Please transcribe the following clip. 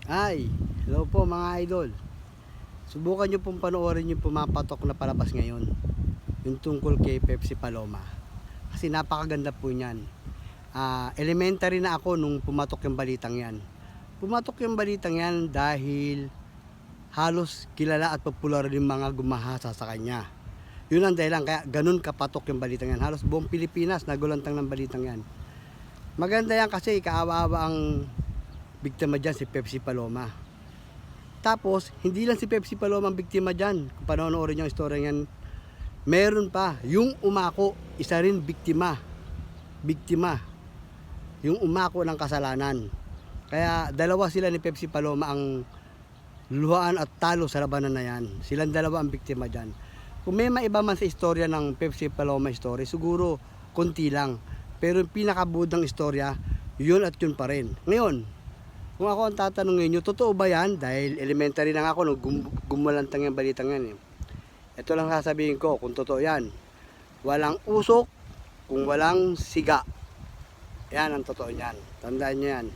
Ay, hello po mga idol. Subukan nyo pong panoorin yung pumapatok na palabas ngayon. Yung tungkol kay Pepsi Paloma. Kasi napakaganda po niyan. Elementary na ako nung pumatok yung balitang yan. Pumatok yung balitang yan dahil halos kilala at popular yung mga gumahasa sa kanya. Yun ang dahilan kaya ganun kapatok yung balitang yan. Halos buong Pilipinas nagulantang ng balitang yan. Maganda yan kasi kaawa-awa ang biktima dyan, si Pepsi Paloma. Tapos, hindi lang si Pepsi Paloma ang biktima dyan. Kung panonoorin yung istorya yan, meron pa. Yung umako, isa rin biktima. Biktima. Yung umako ng kasalanan. Kaya dalawa sila ni Pepsi Paloma ang luhaan at talo sa labanan na yan. Silang dalawa ang biktima dyan. Kung may maiba man sa istorya ng Pepsi Paloma story, siguro konti lang. Pero yung pinakabudang istorya, yun at yun pa rin. Ngayon, kung ako ang tatanungin nyo, totoo ba yan? Dahil elementary lang ako nung gumulantang yung balitang yan eh. Ito lang sasabihin ko kung totoo yan. Walang usok kung walang siga. Yan ang totoo niyan. Tandaan nyo yan.